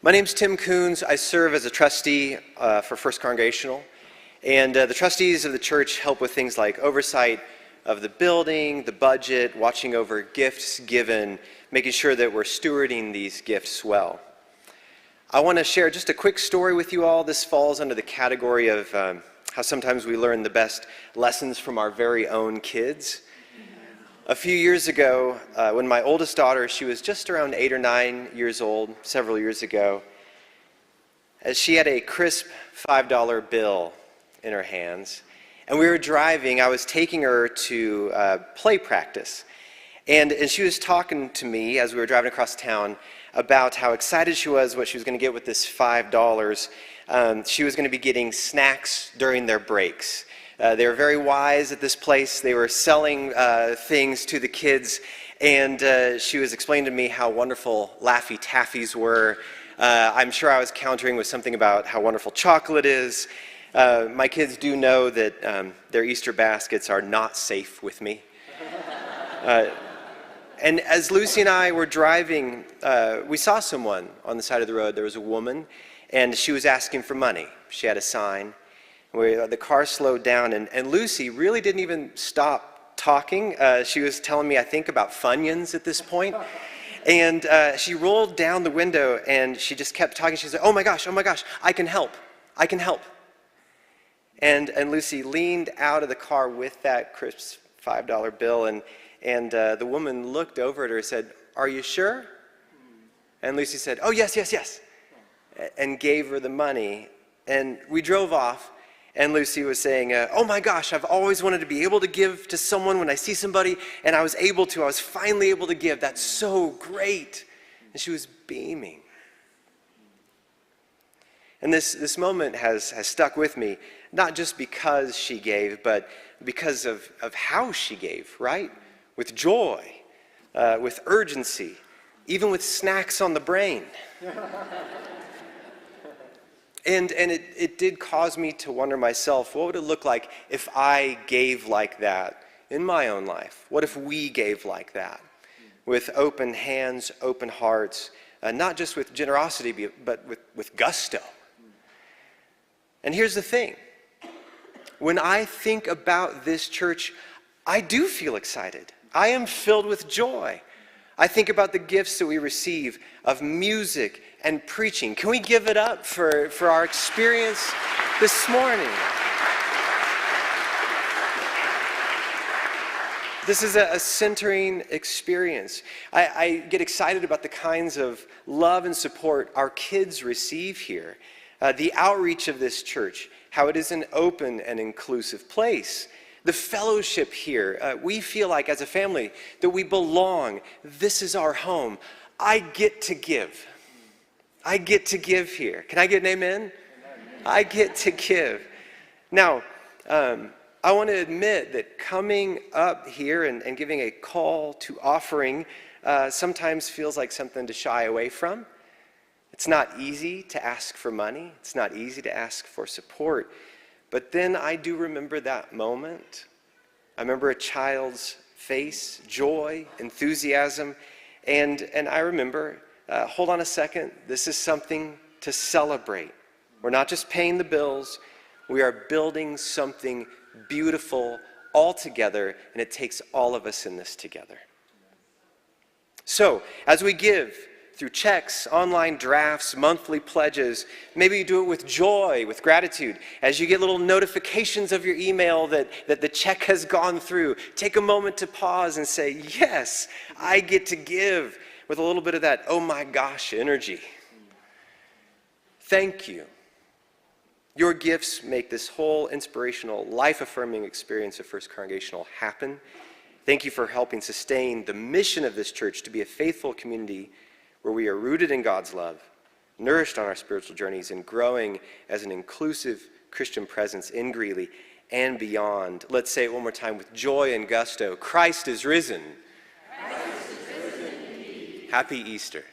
My name's Tim Coons. I serve as a trustee for First Congregational, and the trustees of the church help with things like oversight of the building, the budget, watching over gifts given, making sure that we're stewarding these gifts well. I want to share just a quick story with you all. This falls under the category of how sometimes we learn the best lessons from our very own kids. A few years ago, when my oldest daughter, she was just around 8 or 9 years old, several years ago, as she had a crisp $5 bill in her hands, and we were driving. I was taking her to play practice, and she was talking to me as we were driving across town about how excited she was what she was going to get with this $5. She was going to be getting snacks during their breaks. They were very wise at this place. They were selling things to the kids, and she was explaining to me how wonderful Laffy Taffies were. I'm sure I was countering with something about how wonderful chocolate is. My kids do know that their Easter baskets are not safe with me. And as Lucy and I were driving, we saw someone on the side of the road. There was a woman, and she was asking for money. She had a sign. The car slowed down, and Lucy really didn't even stop talking. She was telling me, I think, about Funyuns at this point. And she rolled down the window, and she just kept talking. She said, oh my gosh, I can help. And Lucy leaned out of the car with that crisp $5 bill, and the woman looked over at her and said, are you sure? And Lucy said, oh, yes, and gave her the money. And we drove off. And Lucy was saying, oh my gosh, I've always wanted to be able to give to someone when I see somebody, and I was finally able to give. That's so great. And she was beaming. And this moment has stuck with me, not just because she gave, but because of how she gave, right? With joy, with urgency, even with snacks on the brain. And it did cause me to wonder myself, what would it look like if I gave like that in my own life? What if we gave like that? With open hands, open hearts, not just with generosity, but with gusto. And here's the thing. When I think about this church, I do feel excited. I am filled with joy. I think about the gifts that we receive of music and preaching. Can we give it up for our experience this morning? This is a centering experience. I get excited about the kinds of love and support our kids receive here. The outreach of this church, how it is an open and inclusive place. The fellowship here, we feel like as a family that we belong. This is our home. I get to give. I get to give here. Can I get an amen? I get to give. Now, I want to admit that coming up here and giving a call to offering sometimes feels like something to shy away from. It's not easy to ask for money. It's not easy to ask for support. But then I do remember that moment. I remember a child's face, joy, enthusiasm, and I remember, hold on a second, this is something to celebrate. We're not just paying the bills, we are building something beautiful all together, and it takes all of us in this together. So, as we give, through checks, online drafts, monthly pledges. Maybe you do it with joy, with gratitude. As you get little notifications of your email that the check has gone through, take a moment to pause and say, yes, I get to give, with a little bit of that, oh my gosh, energy. Thank you. Your gifts make this whole inspirational, life-affirming experience of First Congregational happen. Thank you for helping sustain the mission of this church to be a faithful community where we are rooted in God's love, nourished on our spiritual journeys, and growing as an inclusive Christian presence in Greeley and beyond. Let's say it one more time with joy and gusto. Christ is risen. Christ is risen indeed. Happy Easter.